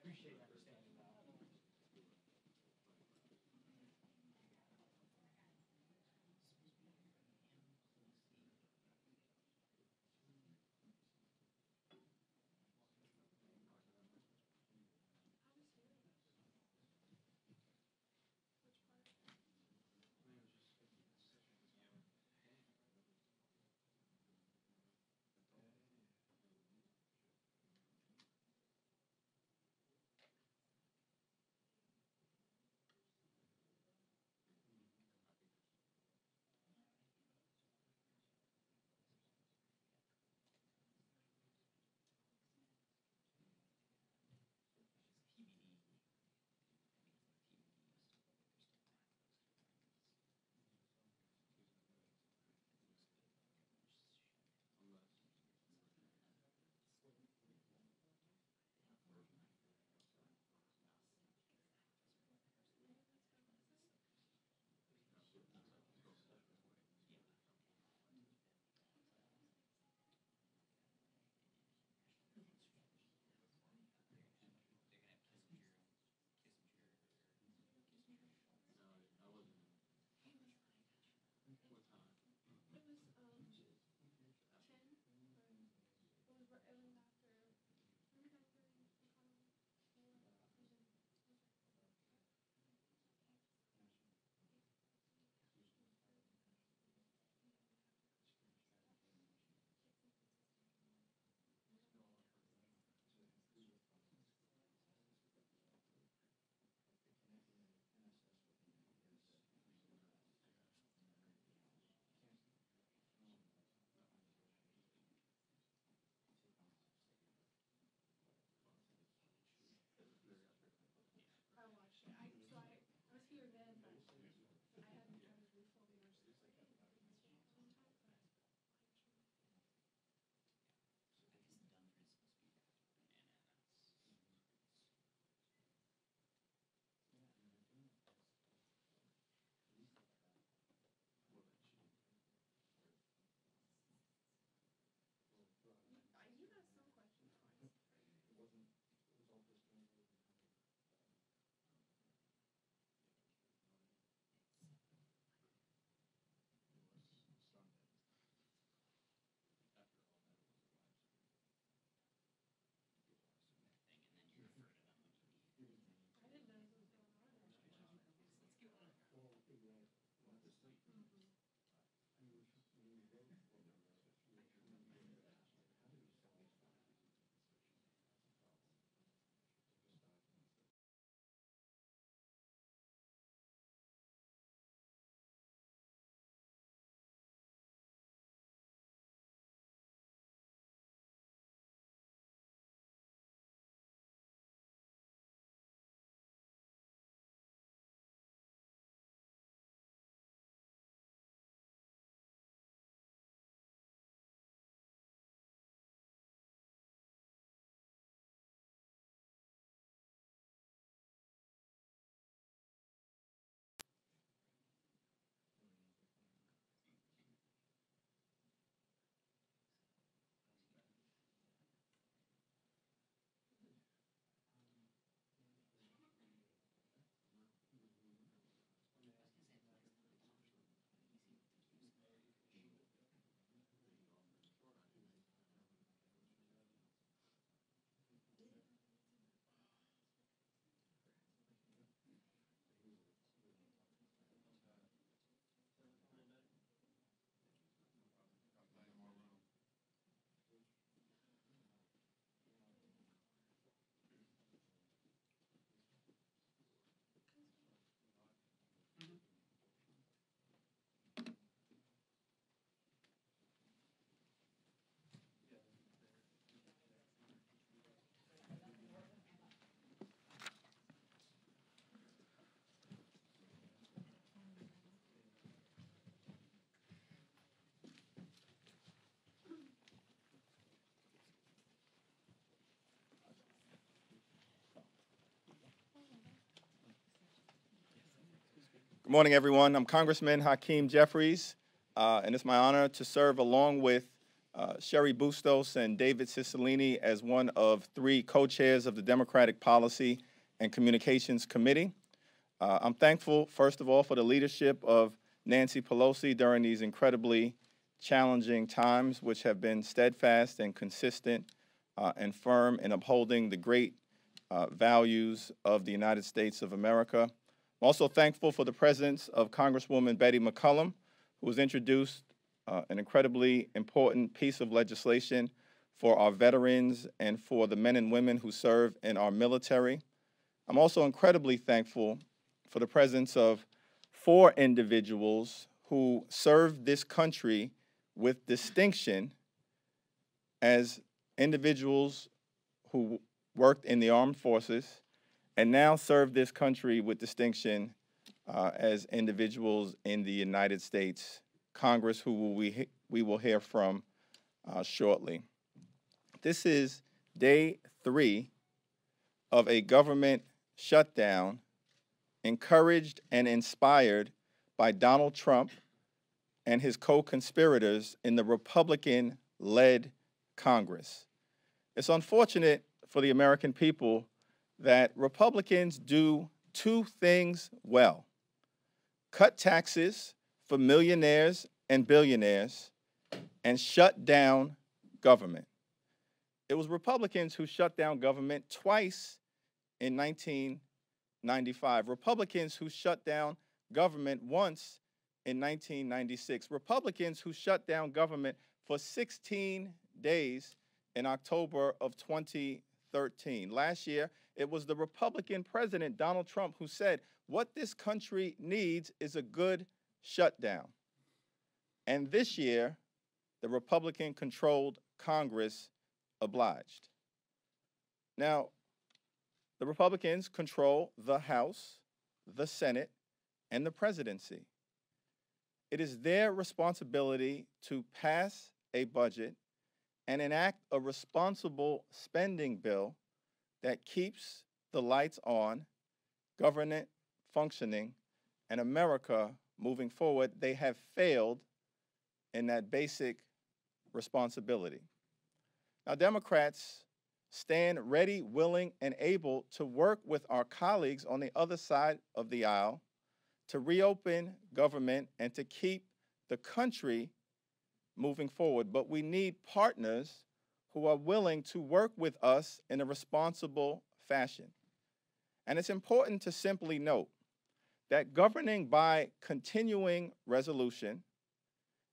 appreciate understanding that. Good morning, everyone. I'm Congressman Hakeem Jeffries, and it's my honor to serve along with Sherry Bustos and David Cicilline as one of 3 co-chairs of the Democratic Policy and Communications Committee. I'm thankful, first of all, for the leadership of Nancy Pelosi during these incredibly challenging times, which have been steadfast and consistent and firm in upholding the great values of the United States of America. I'm also thankful for the presence of Congresswoman Betty McCollum, who has introduced an incredibly important piece of legislation for our veterans and for the men and women who serve in our military. I'm also incredibly thankful for the presence of 4 individuals who served this country with distinction as individuals who worked in the armed forces and now serve this country with distinction as individuals in the United States Congress, who we will hear from shortly. This is day 3 of a government shutdown encouraged and inspired by Donald Trump and his co-conspirators in the Republican-led Congress. It's unfortunate for the American people that Republicans do 2 things well: cut taxes for millionaires and billionaires and shut down government. It was Republicans who shut down government twice in 1995. Republicans who shut down government once in 1996. Republicans who shut down government for 16 days in October of 2013. Last year, it was the Republican president, Donald Trump, who said, what this country needs is a good shutdown. And this year, the Republican-controlled Congress obliged. Now, the Republicans control the House, the Senate, and the presidency. It is their responsibility to pass a budget and enact a responsible spending bill that keeps the lights on, government functioning, and America moving forward. They have failed in that basic responsibility. Now, Democrats stand ready, willing, and able to work with our colleagues on the other side of the aisle to reopen government and to keep the country moving forward. But we need partners who are willing to work with us in a responsible fashion. And it's important to simply note that governing by continuing resolution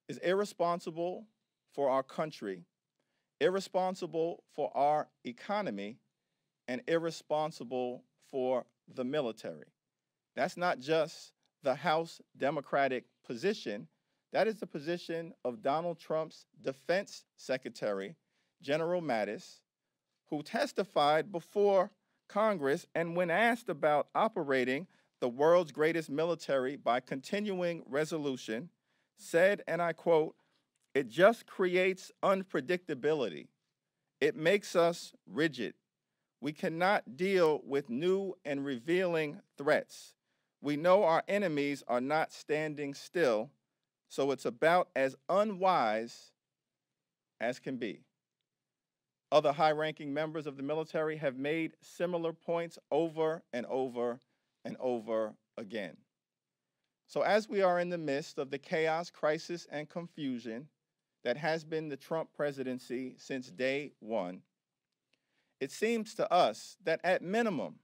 is irresponsible for our country, irresponsible for our economy, and irresponsible for the military. That's not just the House Democratic position. That is the position of Donald Trump's Defense Secretary, General Mattis, who testified before Congress and when asked about operating the world's greatest military by continuing resolution, said, and I quote, "It just creates unpredictability. It makes us rigid. We cannot deal with new and revealing threats. We know our enemies are not standing still, so it's about as unwise as can be." Other high-ranking members of the military have made similar points over and over and over again. So as we are in the midst of the chaos, crisis, and confusion that has been the Trump presidency since day one, it seems to us that at minimum,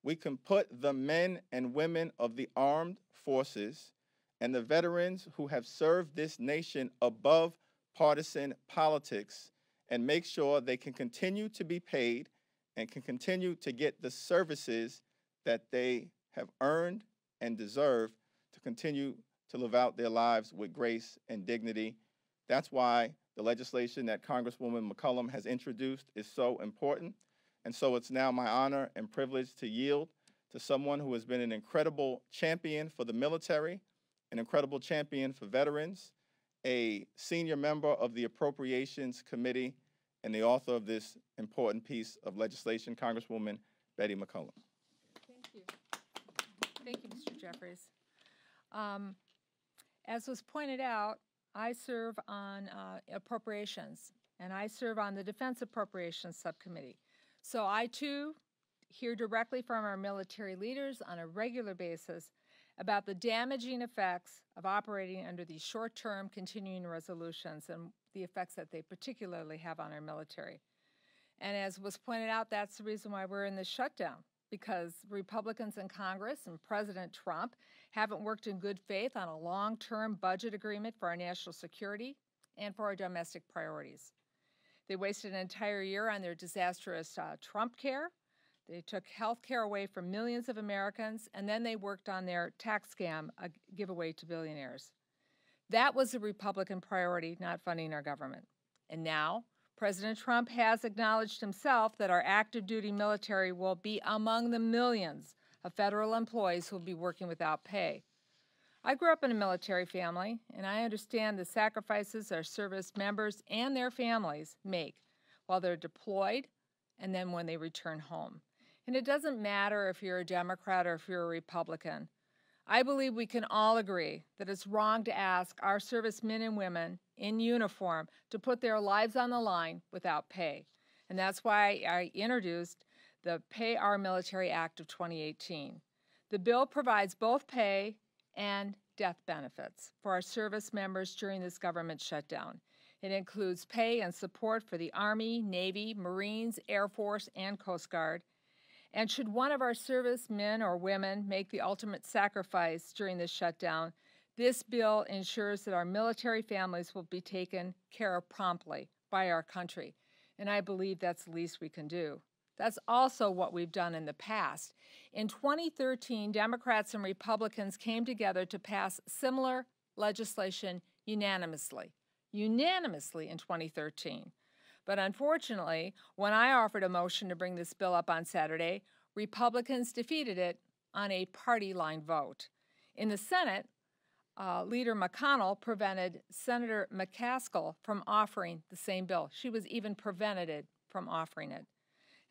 we can put the men and women of the armed forces and the veterans who have served this nation above partisan politics and make sure they can continue to be paid and can continue to get the services that they have earned and deserve to continue to live out their lives with grace and dignity. That's why the legislation that Congresswoman McCollum has introduced is so important. And so it's now my honor and privilege to yield to someone who has been an incredible champion for the military, an incredible champion for veterans, a senior member of the Appropriations Committee, and the author of this important piece of legislation, Congresswoman Betty McCollum. Thank you. Thank you, Mr. Jeffries. As was pointed out, I serve on appropriations, and I serve on the Defense Appropriations Subcommittee. So I, too, hear directly from our military leaders on a regular basis about the damaging effects of operating under these short-term continuing resolutions and the effects that they particularly have on our military. And as was pointed out, that's the reason why we're in this shutdown, because Republicans in Congress and President Trump haven't worked in good faith on a long-term budget agreement for our national security and for our domestic priorities. They wasted an entire year on their disastrous Trump care. They took health care away from millions of Americans, and then they worked on their tax scam, a giveaway to billionaires. That was a Republican priority, not funding our government. And now, President Trump has acknowledged himself that our active duty military will be among the millions of federal employees who will be working without pay. I grew up in a military family, and I understand the sacrifices our service members and their families make while they're deployed and then when they return home. And it doesn't matter if you're a Democrat or if you're a Republican. I believe we can all agree that it's wrong to ask our servicemen and women in uniform to put their lives on the line without pay. And that's why I introduced the Pay Our Military Act of 2018. The bill provides both pay and death benefits for our service members during this government shutdown. It includes pay and support for the Army, Navy, Marines, Air Force, and Coast Guard. And should one of our servicemen or women make the ultimate sacrifice during this shutdown, this bill ensures that our military families will be taken care of promptly by our country. And I believe that's the least we can do. That's also what we've done in the past. In 2013, Democrats and Republicans came together to pass similar legislation unanimously in 2013. But unfortunately, when I offered a motion to bring this bill up on Saturday, Republicans defeated it on a party line vote. In the Senate, Leader McConnell prevented Senator McCaskill from offering the same bill. She was even prevented from offering it.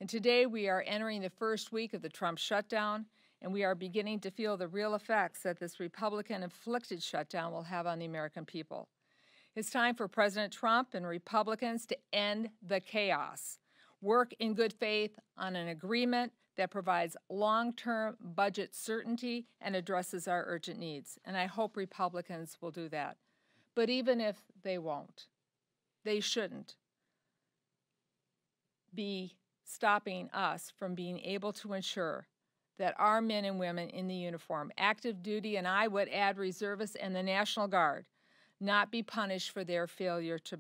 And today we are entering the first week of the Trump shutdown, and we are beginning to feel the real effects that this Republican-inflicted shutdown will have on the American people. It's time for President Trump and Republicans to end the chaos, work in good faith on an agreement that provides long-term budget certainty and addresses our urgent needs. And I hope Republicans will do that. But even if they won't, they shouldn't be stopping us from being able to ensure that our men and women in the uniform, active duty, and I would add reservists and the National Guard, not be punished for their failure to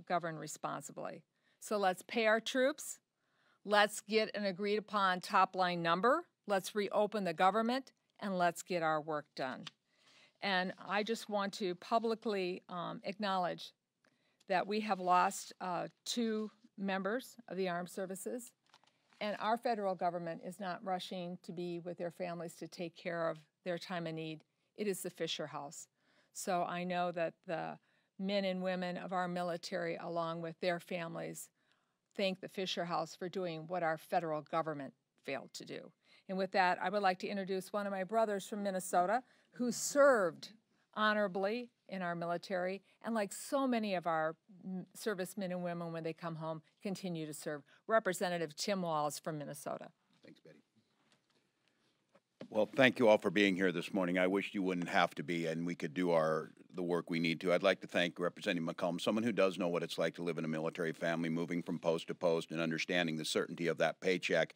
govern responsibly. So let's pay our troops. Let's get an agreed upon top line number. Let's reopen the government, and let's get our work done. And I just want to publicly acknowledge that we have lost 2 members of the armed services, and our federal government is not rushing to be with their families to take care of their time of need. It is the Fisher House. So I know that the men and women of our military, along with their families, thank the Fisher House for doing what our federal government failed to do. And with that, I would like to introduce one of my brothers from Minnesota who served honorably in our military, and like so many of our servicemen and women when they come home, continue to serve. Representative Tim Walz from Minnesota. Thanks, Betty. Well, thank you all for being here this morning. I wish you wouldn't have to be, and we could do the work we need to. I'd like to thank Representative McCollum, someone who does know what it's like to live in a military family, moving from post to post and understanding the certainty of that paycheck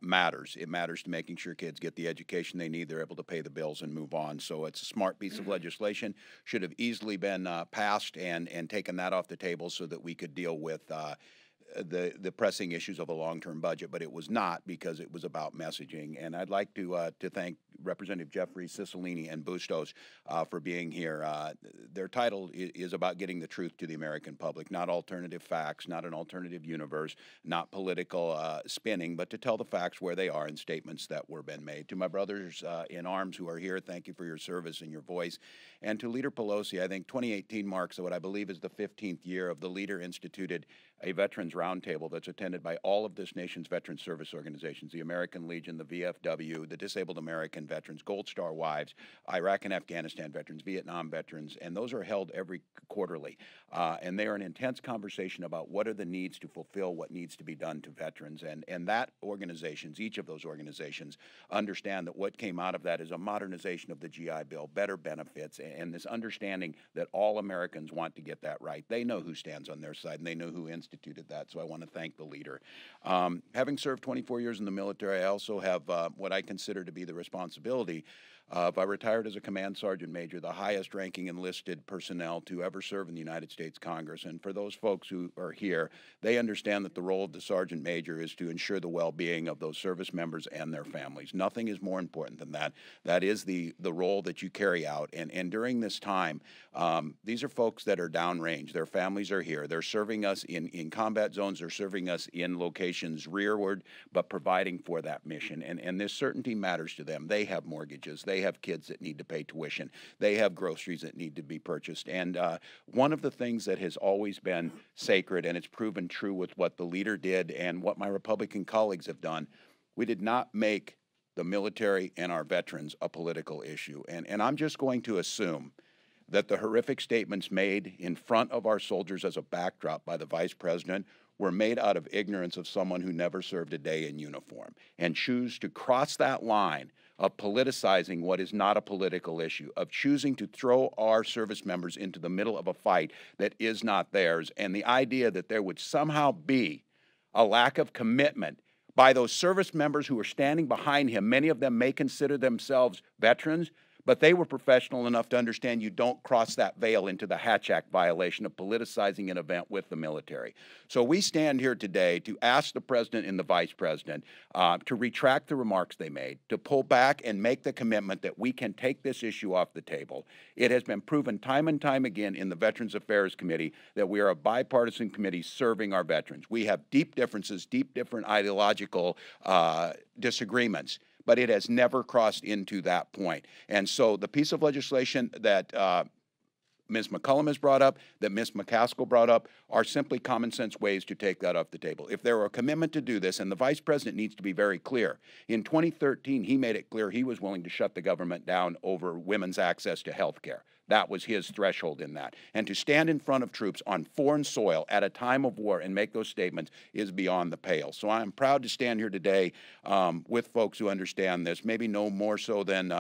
matters. It matters to making sure kids get the education they need, they're able to pay the bills and move on. So it's a smart piece of legislation. Should have easily been passed and taken that off the table so that we could deal with the pressing issues of a long-term budget, but it was not, because it was about messaging. And I'd like to thank Representative Jeffries, Cicilline, and Bustos for being here. Their title is about getting the truth to the American public, not alternative facts, not an alternative universe, not political spinning, but to tell the facts where they are in statements that were been made. To my brothers in arms who are here, thank you for your service and your voice. And to Leader Pelosi, I think 2018 marks what I believe is the 15th year of the leader instituted a Veterans roundtable that's attended by all of this nation's veteran service organizations, the American Legion, the VFW, the Disabled American Veterans, Gold Star Wives, Iraq and Afghanistan veterans, Vietnam veterans, and those are held every quarterly. And they are an intense conversation about what are the needs to fulfill what needs to be done to veterans. And that organizations, each of those organizations, understand that what came out of that is a modernization of the GI Bill, better benefits, and this understanding that all Americans want to get that right. They know who stands on their side, and they know who instituted that, so I want to thank the leader. Having served 24 years in the military, I also have what I consider to be the responsibility of, I retired as a command sergeant major, the highest ranking enlisted personnel to ever serve in the United States Congress. And for those folks who are here, they understand that the role of the sergeant major is to ensure the well-being of those service members and their families. Nothing is more important than that. That is the role that you carry out. And during this time, these are folks that are downrange. Their families are here. They're serving us in combat zones. They're serving us in locations rearward, but providing for that mission. And this certainty matters to them. They have mortgages. They have kids that need to pay tuition. They have groceries that need to be purchased. And one of the things that has always been sacred, and it's proven true with what the leader did and what my Republican colleagues have done, we did not make the military and our veterans a political issue. And I'm just going to assume that the horrific statements made in front of our soldiers as a backdrop by the Vice President were made out of ignorance of someone who never served a day in uniform, and choose to cross that line of politicizing what is not a political issue, of choosing to throw our service members into the middle of a fight that is not theirs, and the idea that there would somehow be a lack of commitment by those service members who are standing behind him. Many of them may consider themselves veterans, but they were professional enough to understand you don't cross that veil into the Hatch Act violation of politicizing an event with the military. So we stand here today to ask the President and the Vice President to retract the remarks they made, to pull back and make the commitment that we can take this issue off the table. It has been proven time and time again in the Veterans Affairs Committee that we are a bipartisan committee serving our veterans. We have deep differences, deep different ideological disagreements, but it has never crossed into that point. And so the piece of legislation that Ms. McCollum has brought up, that Ms. McCaskill brought up, are simply common sense ways to take that off the table. If there were a commitment to do this, and the Vice President needs to be very clear, in 2013 he made it clear he was willing to shut the government down over women's access to health care. That was his threshold in that. And to stand in front of troops on foreign soil at a time of war and make those statements is beyond the pale. So I'm proud to stand here today with folks who understand this, maybe no more so than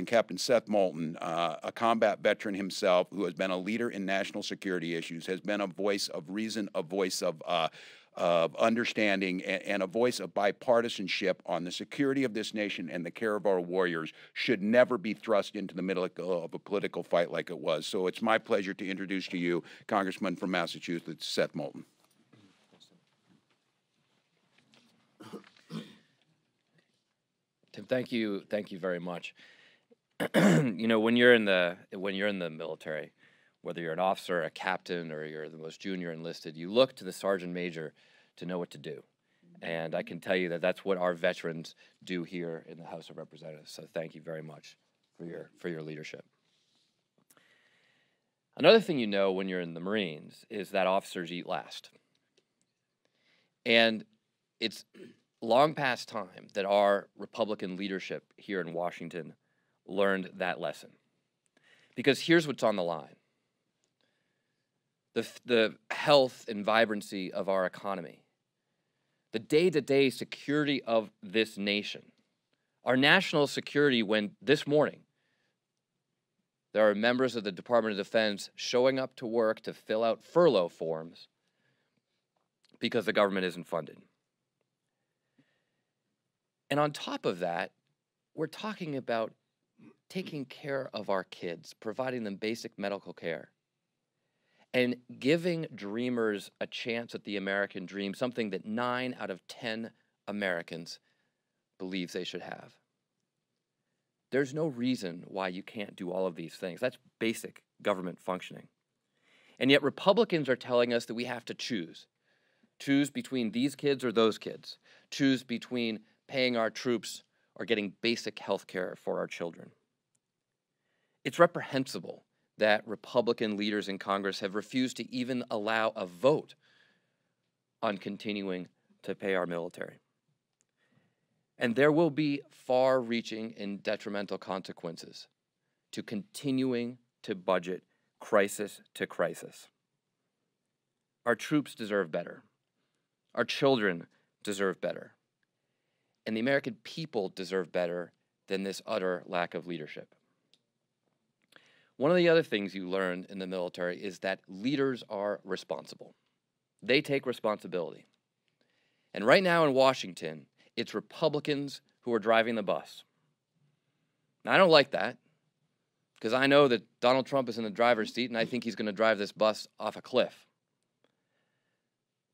Captain Seth Moulton, a combat veteran himself who has been a leader in national security issues, has been a voice of reason, a voice of understanding, and a voice of bipartisanship on the security of this nation and the care of our warriors, should never be thrust into the middle of a political fight like it was. So it's my pleasure to introduce to you Congressman from Massachusetts, Seth Moulton. Tim, thank you very much. You know, when you're in the military, whether you're an officer, a captain, or you're the most junior enlisted, you look to the sergeant major to know what to do. And I can tell you that that's what our veterans do here in the House of Representatives. So thank you very much for your leadership. Another thing you know when you're in the Marines is that officers eat last. And it's long past time that our Republican leadership here in Washington learned that lesson. Because here's what's on the line. The health and vibrancy of our economy, the day-to-day security of this nation, our national security, when this morning there are members of the Department of Defense showing up to work to fill out furlough forms because the government isn't funded. And on top of that, we're talking about taking care of our kids, providing them basic medical care, and giving dreamers a chance at the American dream, something that 9 out of 10 Americans believe they should have. There's no reason why you can't do all of these things. That's basic government functioning. And yet Republicans are telling us that we have to choose. Choose between these kids or those kids. Choose between paying our troops or getting basic health care for our children. It's reprehensible that Republican leaders in Congress have refused to even allow a vote on continuing to pay our military. And there will be far-reaching and detrimental consequences to continuing to budget crisis to crisis. Our troops deserve better. Our children deserve better. And the American people deserve better than this utter lack of leadership. One of the other things you learn in the military is that leaders are responsible. They take responsibility. And right now in Washington, it's Republicans who are driving the bus. Now, I don't like that, because I know that Donald Trump is in the driver's seat, and I think he's going to drive this bus off a cliff.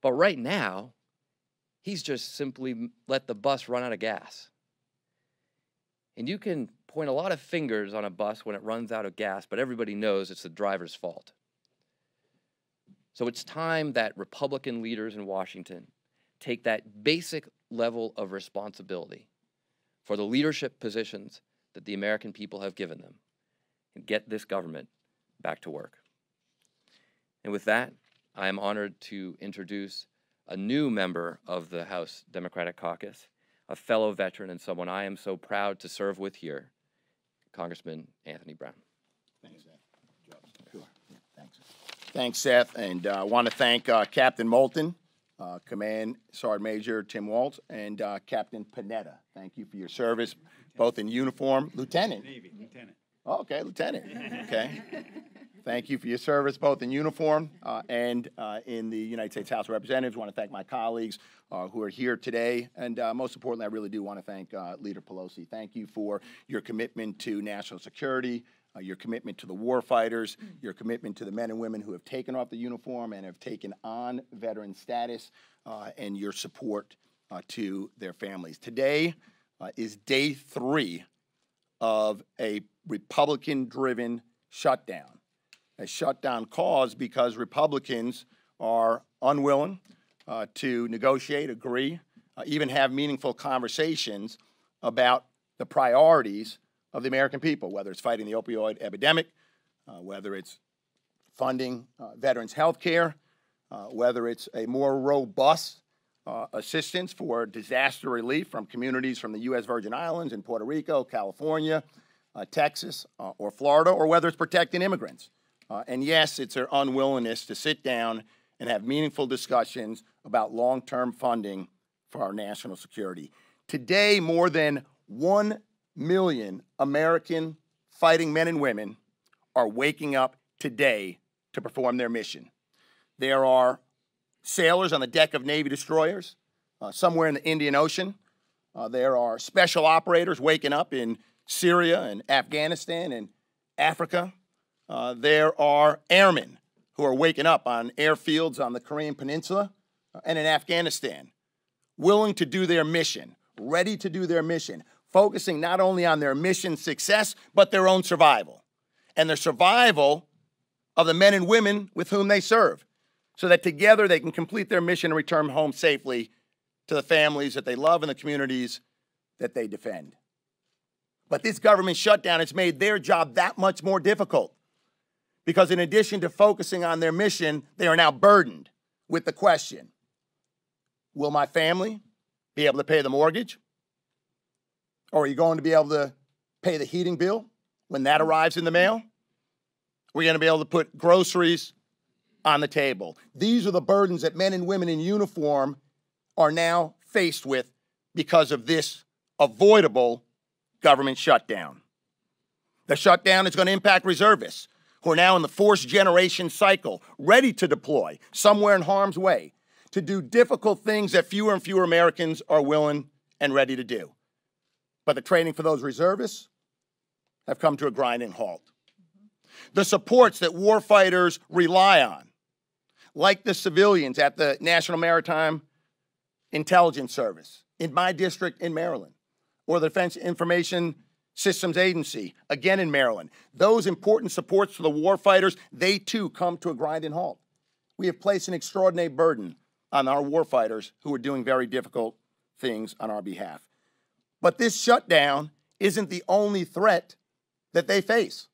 But right now, he's just simply let the bus run out of gas. And you can point a lot of fingers on a bus when it runs out of gas, but everybody knows it's the driver's fault. So it's time that Republican leaders in Washington take that basic level of responsibility for the leadership positions that the American people have given them and get this government back to work. And with that, I am honored to introduce a new member of the House Democratic Caucus, a fellow veteran and someone I am so proud to serve with here, Congressman Anthony Brown. Thanks, Seth. Sure. Yeah, thanks. Thanks, Seth. And I want to thank Captain Moulton, Command Sergeant Major Tim Waltz, and Captain Panetta. Thank you for your service, both in uniform. Lieutenant? Navy, Lieutenant. Oh, okay, Lieutenant. Okay. Thank you for your service, both in uniform and in the United States House of Representatives. I want to thank my colleagues who are here today. And most importantly, I really do want to thank Leader Pelosi. Thank you for your commitment to national security, your commitment to the war fighters, your commitment to the men and women who have taken off the uniform and have taken on veteran status, and your support to their families. Today is day 3 of a Republican-driven shutdown. A shutdown caused because Republicans are unwilling to negotiate, agree, even have meaningful conversations about the priorities of the American people, whether it's fighting the opioid epidemic, whether it's funding veterans' health care, whether it's a more robust assistance for disaster relief from communities from the U.S. Virgin Islands and Puerto Rico, California, Texas, or Florida, or whether it's protecting immigrants. And yes, it's their unwillingness to sit down and have meaningful discussions about long-term funding for our national security. Today, more than 1 million American fighting men and women are waking up today to perform their mission. There are sailors on the deck of Navy destroyers somewhere in the Indian Ocean. There are special operators waking up in Syria and Afghanistan and Africa. There are airmen who are waking up on airfields on the Korean Peninsula and in Afghanistan, willing to do their mission, ready to do their mission, focusing not only on their mission success, but their own survival and the survival of the men and women with whom they serve, so that together they can complete their mission and return home safely to the families that they love and the communities that they defend. But this government shutdown has made their job that much more difficult, because in addition to focusing on their mission, they are now burdened with the question, will my family be able to pay the mortgage? Or are you going to be able to pay the heating bill when that arrives in the mail? We're going to be able to put groceries on the table. These are the burdens that men and women in uniform are now faced with because of this avoidable government shutdown. The shutdown is going to impact reservists who are now in the forced generation cycle, ready to deploy somewhere in harm's way to do difficult things that fewer and fewer Americans are willing and ready to do. But the training for those reservists have come to a grinding halt. The supports that warfighters rely on, like the civilians at the National Maritime Intelligence Service in my district in Maryland, or the Defense Information Systems Agency, again in Maryland, those important supports for the warfighters, they too come to a grinding halt. We have placed an extraordinary burden on our warfighters who are doing very difficult things on our behalf. But this shutdown isn't the only threat that they face.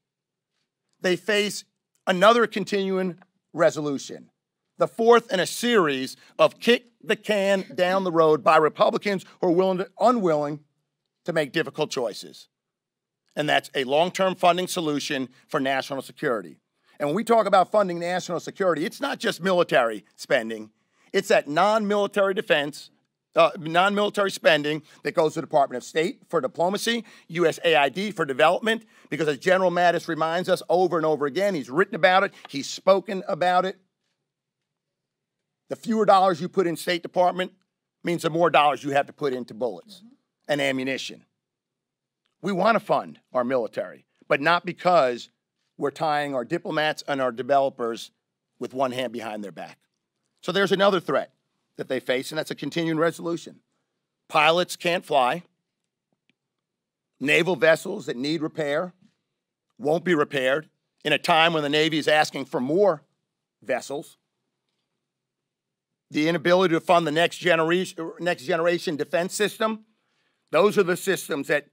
They face another continuing resolution, the fourth in a series of kick the can down the road by Republicans who are unwilling to make difficult choices. And that's a long-term funding solution for national security. And when we talk about funding national security, it's not just military spending. It's that non-military defense, non-military spending that goes to the Department of State for diplomacy, USAID for development, because as General Mattis reminds us over and over again, he's written about it, he's spoken about it. The fewer dollars you put in State Department means the more dollars you have to put into bullets and ammunition. We want to fund our military, but not because we're tying our diplomats and our developers with one hand behind their back. So there's another threat that they face, and that's a continuing resolution. Pilots can't fly. Naval vessels that need repair won't be repaired in a time when the Navy is asking for more vessels. The inability to fund the next generation defense system, those are the systems that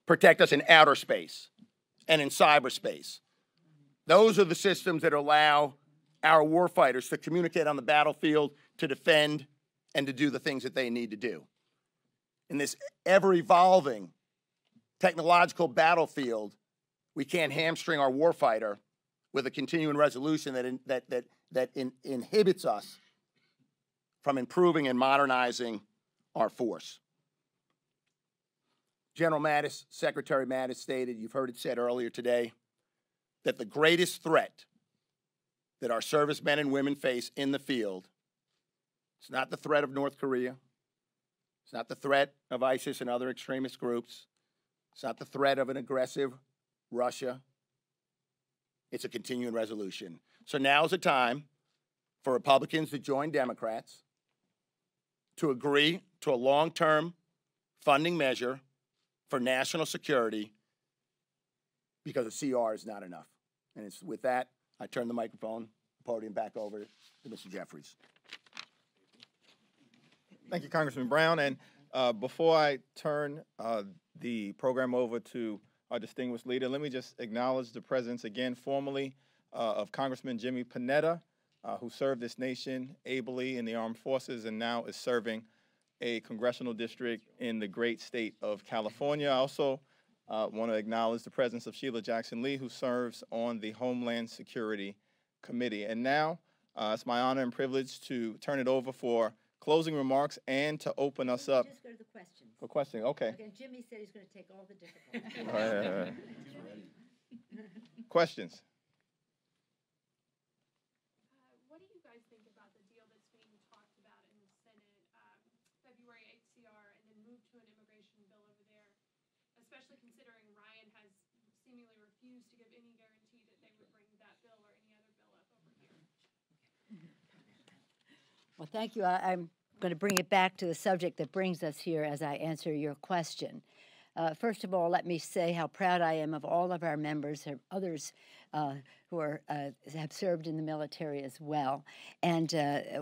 protect us in outer space and in cyberspace. Those are the systems that allow our warfighters to communicate on the battlefield, to defend, and to do the things that they need to do. In this ever-evolving technological battlefield, we can't hamstring our warfighter with a continuing resolution that inhibits us from improving and modernizing our force. General Mattis, Secretary Mattis stated, you've heard it said earlier today, that the greatest threat that our servicemen and women face in the field, it's not the threat of North Korea, it's not the threat of ISIS and other extremist groups, it's not the threat of an aggressive Russia, it's a continuing resolution. So now's the time for Republicans to join Democrats to agree to a long-term funding measure for national security, because a CR is not enough. And it's with that, I turn the microphone, the podium back over to Mr. Jeffries. Thank you, Congressman Brown. And before I turn the program over to our distinguished leader, let me just acknowledge the presence again formally of Congressman Jimmy Panetta, who served this nation ably in the armed forces and now is serving a congressional district in the great state of California. I also want to acknowledge the presence of Sheila Jackson Lee, who serves on the Homeland Security Committee. And now it's my honor and privilege to turn it over for closing remarks and to open us up. Just go to the questions. For questioning, okay. Okay, Jimmy said he's going to take all the difficult. All right. Questions? What do you guys think about the deal that's being talked about in the Senate, February 8th CR, and then move to an immigration bill over there, especially considering Ryan has seemingly refused to give any guarantee that they would bring that bill or any other bill up over here? Well, thank you. I'm going to bring it back to the subject that brings us here as I answer your question. First of all, let me say how proud I am of all of our members, or others who have served in the military as well. And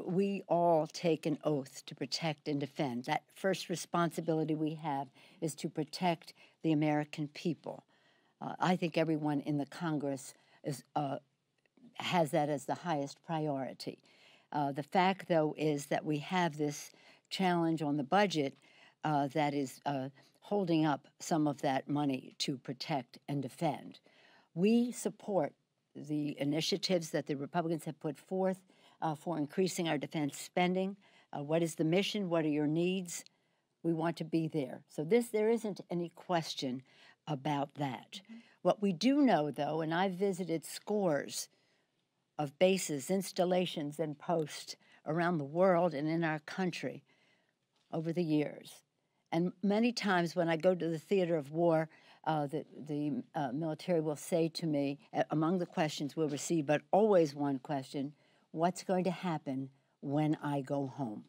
we all take an oath to protect and defend. That first responsibility we have is to protect the American people. I think everyone in the Congress has that as the highest priority. The fact, though, is that we have this challenge on the budget that is holding up some of that money to protect and defend. We support the initiatives that the Republicans have put forth for increasing our defense spending. What is the mission? What are your needs? We want to be there. So there isn't any question about that. What we do know, though, and I've visited scores of bases, installations, and posts around the world and in our country over the years. And many times when I go to the theater of war, the military will say to me, among the questions we'll receive, but always one question, what's going to happen when I go home?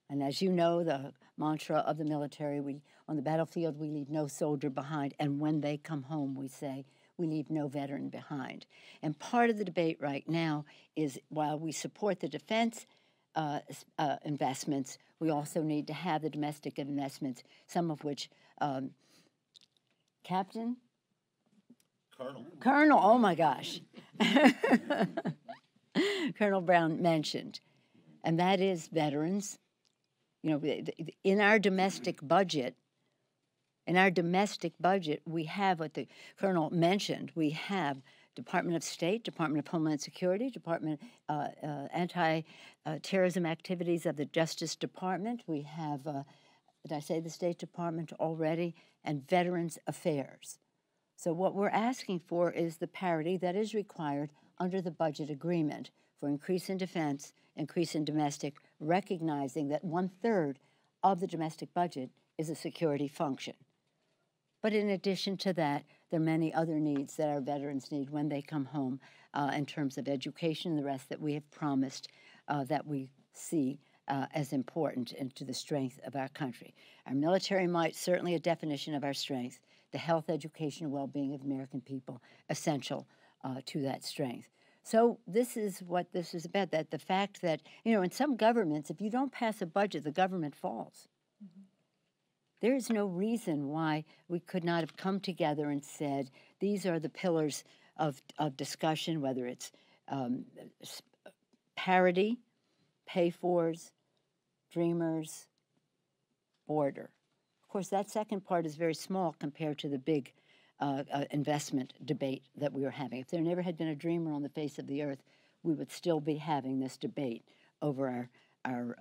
And as you know, the mantra of the military, on the battlefield, we leave no soldier behind. And when they come home, we say, we leave no veteran behind. And part of the debate right now is, while we support the defense investments, we also need to have the domestic investments, some of which, Colonel, oh my gosh. Colonel Brown mentioned, and that is veterans. You know, in our domestic budget, we have what the Colonel mentioned. We have Department of State, Department of Homeland Security, Department anti-terrorism activities of the Justice Department. We have, did I say the State Department already? And Veterans Affairs. So what we're asking for is the parity that is required under the budget agreement for increase in defense, increase in domestic, recognizing that 1/3 of the domestic budget is a security function. But in addition to that, there are many other needs that our veterans need when they come home in terms of education and the rest that we have promised that we see as important and to the strength of our country. Our military might, certainly a definition of our strength, the health, education, and well-being of American people, essential to that strength. So this is what this is about, that the fact that, you know, in some governments, if you don't pass a budget, the government falls. Mm-hmm. There is no reason why we could not have come together and said, these are the pillars of discussion, whether it's parity, pay-fors, dreamers, border. Of course, that second part is very small compared to the big investment debate that we were having. If there never had been a dreamer on the face of the earth, we would still be having this debate over our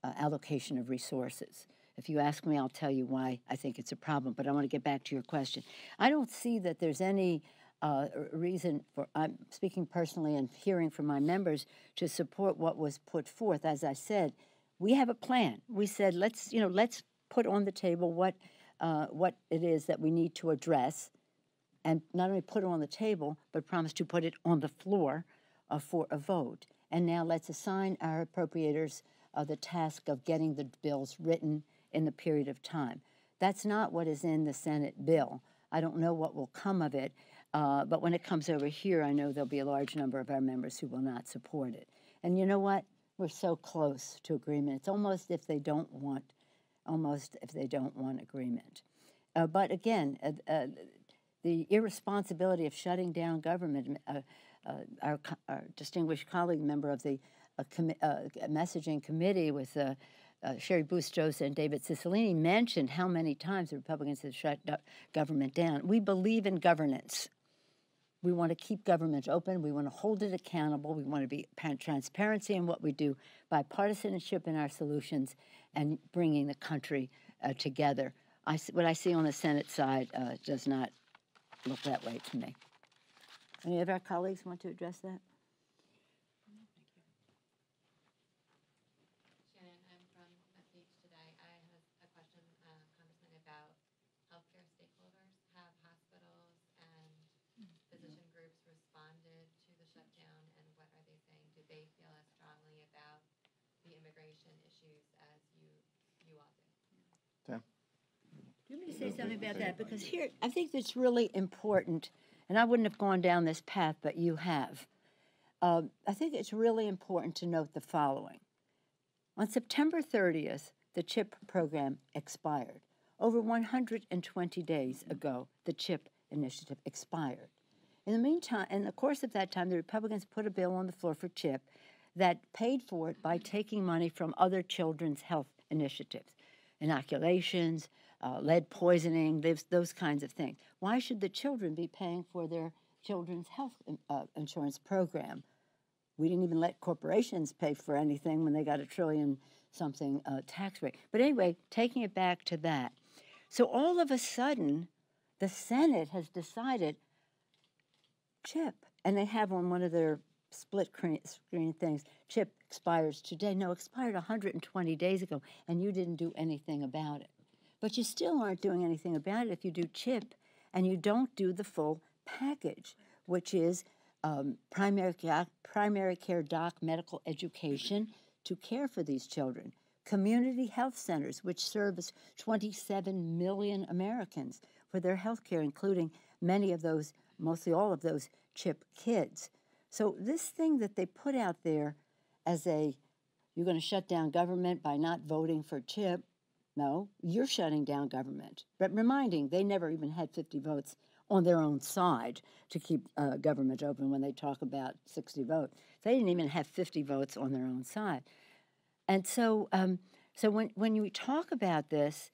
allocation of resources. If you ask me, I'll tell you why I think it's a problem, but I want to get back to your question. I don't see that there's any reason for, I'm speaking personally and hearing from my members, to support what was put forth. As I said, we have a plan. We said, let's put on the table what it is that we need to address, and not only put it on the table, but promise to put it on the floor for a vote. And now let's assign our appropriators the task of getting the bills written in the period of time. That's not what is in the Senate bill. I don't know what will come of it, but when it comes over here, I know there'll be a large number of our members who will not support it. And you know what? We're so close to agreement. It's almost if they don't want agreement. But again, the irresponsibility of shutting down government, our distinguished colleague, member of the messaging committee with Sherry Bustos and David Cicilline, mentioned how many times the Republicans have shut government down. We believe in governance. We want to keep government open. We want to hold it accountable. We want to be transparency in what we do, bipartisanship in our solutions, and bringing the country together. What I see on the Senate side does not look that way to me. Any of our colleagues want to address that? Let me say something about that, because here, I think it's really important, and I wouldn't have gone down this path, but you have. I think it's really important to note the following. On September 30th, the CHIP program expired. Over 120 days ago, the CHIP initiative expired. In the meantime, in the course of that time, the Republicans put a bill on the floor for CHIP that paid for it by taking money from other children's health initiatives, inoculations, lead poisoning, those kinds of things. Why should the children be paying for their children's health insurance program? We didn't even let corporations pay for anything when they got $1 trillion-something tax rate. But anyway, taking it back to that. So all of a sudden, the Senate has decided CHIP, and they have on one of their split screen things, CHIP expires today. No, expired 120 days ago, and you didn't do anything about it. But you still aren't doing anything about it if you do CHIP and you don't do the full package, which is primary care doc medical education to care for these children, community health centers, which service 27 million Americans for their health care, including many of those, mostly all of those CHIP kids. So this thing that they put out there as you're going to shut down government by not voting for CHIP, no, you're shutting down government. But reminding, they never even had 50 votes on their own side to keep government open when they talk about 60 votes. They didn't even have 50 votes on their own side. And so, so when you talk about this,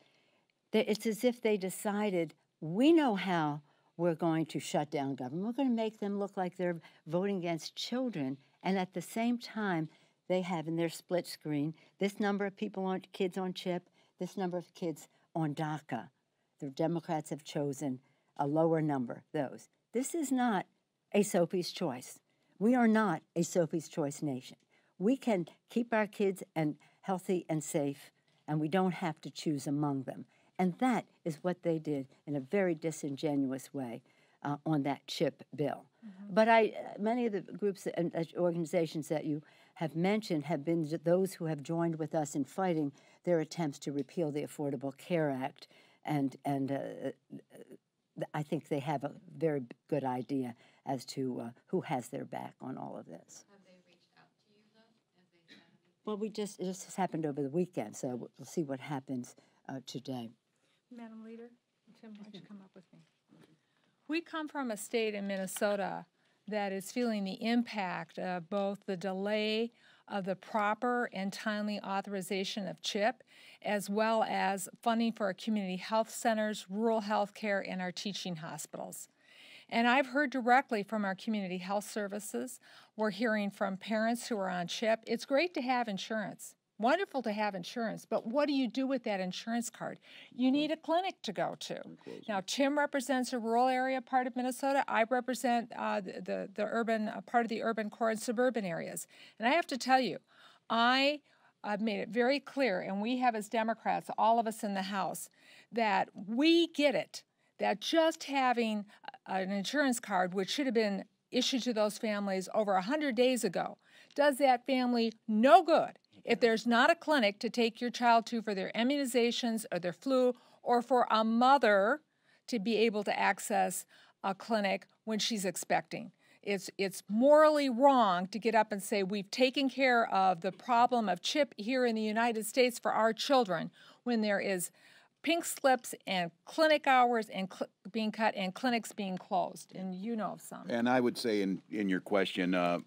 it's as if they decided, we know how we're going to shut down government. We're going to make them look like they're voting against children. And at the same time, they have in their split screen this number of people on kids on CHIP, this number of kids on DACA. The Democrats have chosen a lower number, those. This is not a Sophie's Choice. We are not a Sophie's Choice nation. We can keep our kids healthy and safe, and we don't have to choose among them. And that is what they did in a very disingenuous way on that CHIP bill. Mm-hmm. But many of the groups and organizations that you have mentioned have been those who have joined with us in fighting their attempts to repeal the Affordable Care Act, and I think they have a very good idea as to who has their back on all of this. Have they reached out to you, though? Have they said anything? Well, it just happened over the weekend, so we'll see what happens today. Madam Leader, Tim, why don't you come up with me? We come from a state in Minnesota that is feeling the impact of both the delay of the proper and timely authorization of CHIP, as well as funding for our community health centers, rural health care, and our teaching hospitals. And I've heard directly from our community health services. We're hearing from parents who are on CHIP. It's great to have insurance. Wonderful to have insurance, but what do you do with that insurance card? You need a clinic to go to. Now, Tim represents a rural area part of Minnesota. I represent the urban part of the urban core and suburban areas. And I have to tell you, I've made it very clear, and we have as Democrats, all of us in the House, that we get it, that just having an insurance card, which should have been issued to those families over 100 days ago, does that family no good if there's not a clinic to take your child to for their immunizations or their flu, or for a mother to be able to access a clinic when she's expecting. It's morally wrong to get up and say we've taken care of the problem of CHIP here in the United States for our children when there is pink slips and clinic hours and being cut and clinics being closed, and you know of some. And I would say in your question,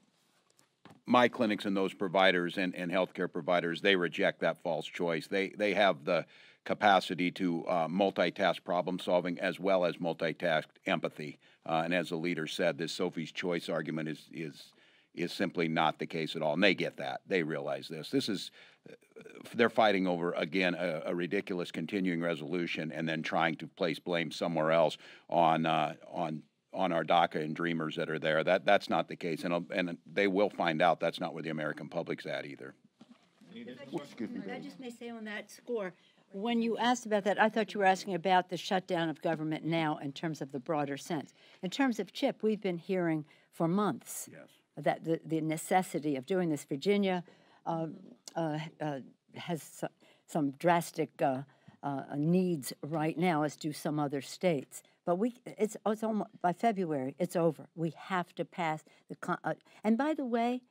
my clinics and those providers and healthcare providers, they reject that false choice. They have the capacity to multitask problem solving as well as multitask empathy. And as the leader said, this Sophie's Choice argument is simply not the case at all. And they get that. They realize this. This is they're fighting over, again, a ridiculous continuing resolution and then trying to place blame somewhere else on our DACA and Dreamers that are there. That's not the case, and they will find out that's not where the American public's at either. I just may say on that score, when you asked about that, I thought you were asking about the shutdown of government now in terms of the broader sense. In terms of CHIP, we've been hearing for months that the necessity of doing this. Virginia has some drastic needs right now, as do some other states. But it's almost, by February, it's over. We have to pass and by the way,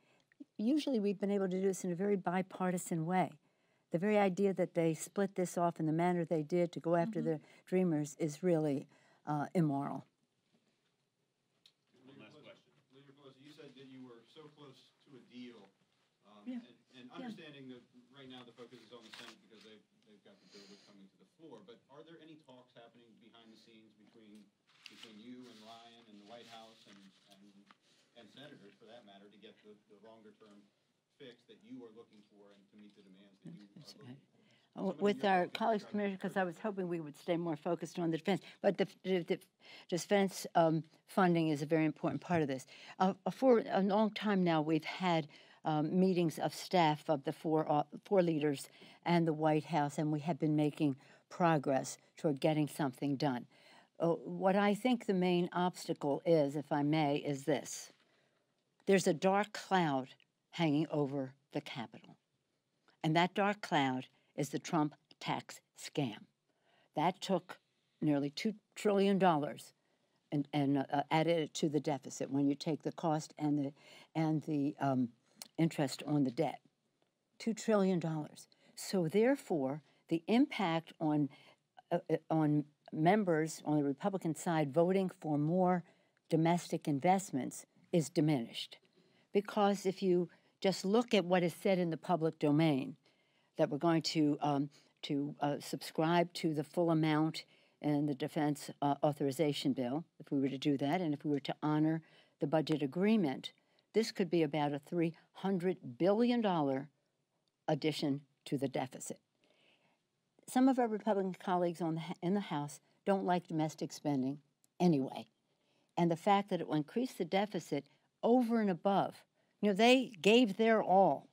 usually we've been able to do this in a very bipartisan way. The very idea that they split this off in the manner they did to go after the Dreamers is really immoral. One last question. Leader Pelosi, you said that you were so close to a deal, and understanding that right now the focus is on the Senate because they've got the bill that's coming to the floor, but are there any talks happening behind the scenes between you and Ryan and the White House and senators, for that matter, to get the longer-term fix that you are looking for and to meet the demands that you are looking for? With our colleagues, Commissioner, because I was hoping we would stay more focused on the defense, but the defense funding is a very important part of this. For a long time now, we've had meetings of staff of the four leaders and the White House, and we have been making progress toward getting something done. What I think the main obstacle is, if I may, is this. There's a dark cloud hanging over the Capitol, and that dark cloud is the Trump tax scam. That took nearly $2 trillion and added it to the deficit when you take the cost and the interest on the debt. $2 trillion. So therefore, the impact on members on the Republican side voting for more domestic investments is diminished. Because if you just look at what is said in the public domain, that we're going to subscribe to the full amount in the defense authorization bill, if we were to do that, and if we were to honor the budget agreement, this could be about a $300 billion addition to the deficit. Some of our Republican colleagues in the House don't like domestic spending anyway. And the fact that it will increase the deficit over and above, they gave their all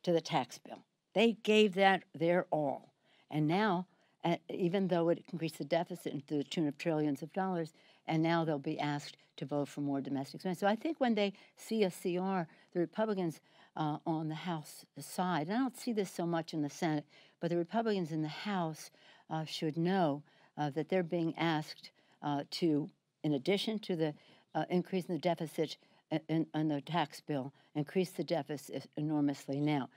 to the tax bill. They gave that their all. And now, even though it increased the deficit to the tune of trillions of dollars, and now they'll be asked to vote for more domestic spending. So I think when they see a CR, the Republicans on the House side, and I don't see this so much in the Senate, but the Republicans in the House should know that they're being asked to, in addition to the increase in the deficit in the tax bill, increase the deficit enormously now.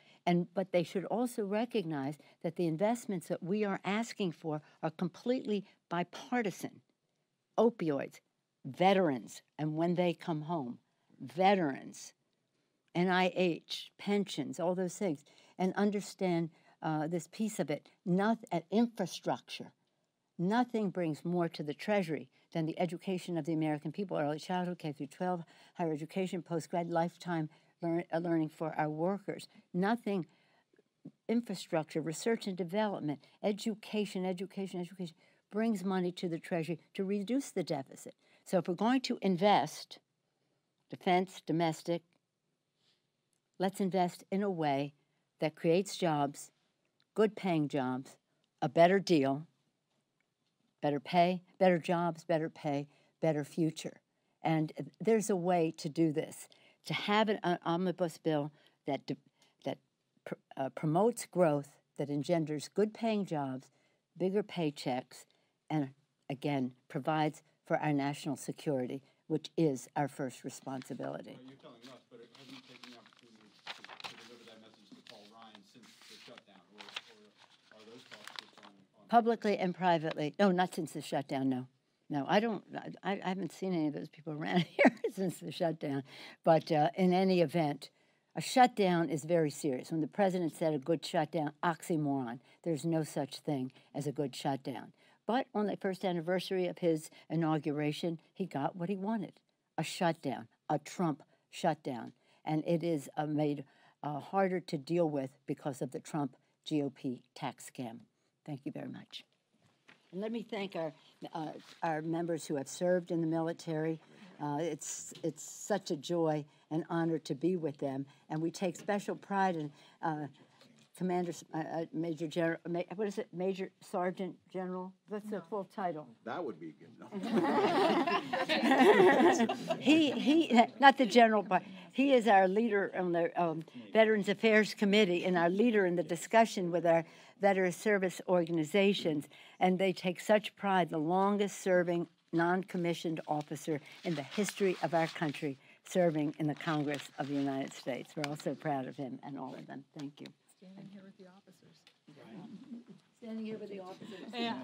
But they should also recognize that the investments that we are asking for are completely bipartisan. Opioids, veterans, and when they come home, veterans, NIH, pensions, all those things, and understand this piece of it, infrastructure. Nothing brings more to the Treasury than the education of the American people, early childhood, K through 12, higher education, post-grad, lifetime learning for our workers. Nothing, infrastructure, research and development, education, brings money to the Treasury to reduce the deficit. So if we're going to invest, defense, domestic, let's invest in a way that creates jobs, good paying jobs, a better deal, better pay, better jobs, better pay, better future. And there's a way to do this, to have an omnibus bill that promotes growth, that engenders good paying jobs, bigger paychecks, and again, provides for our national security, which is our first responsibility. You're telling us, but have you taken the opportunity to deliver that message to Paul Ryan since the shutdown, or are those talks just on publicly and privately? No, not since the shutdown, no. No, I haven't seen any of those people around here since the shutdown. But in any event, a shutdown is very serious. When the president said a good shutdown, oxymoron, there's no such thing as a good shutdown. But on the first anniversary of his inauguration, he got what he wanted, a shutdown, a Trump shutdown. And it is made harder to deal with because of the Trump GOP tax scam. Thank you very much. And let me thank our members who have served in the military. It's such a joy and honor to be with them. And we take special pride in Commander, Major General, what is it, Major Sergeant General? That's the full title. That would be good enough. he, not the general, but he is our leader on the Veterans Affairs Committee and our leader in the discussion with our veteran service organizations. And they take such pride, the longest serving non-commissioned officer in the history of our country serving in the Congress of the United States. We're also proud of him and all of them. Thank you. Standing here with the officers. Standing here with the officers. Yeah.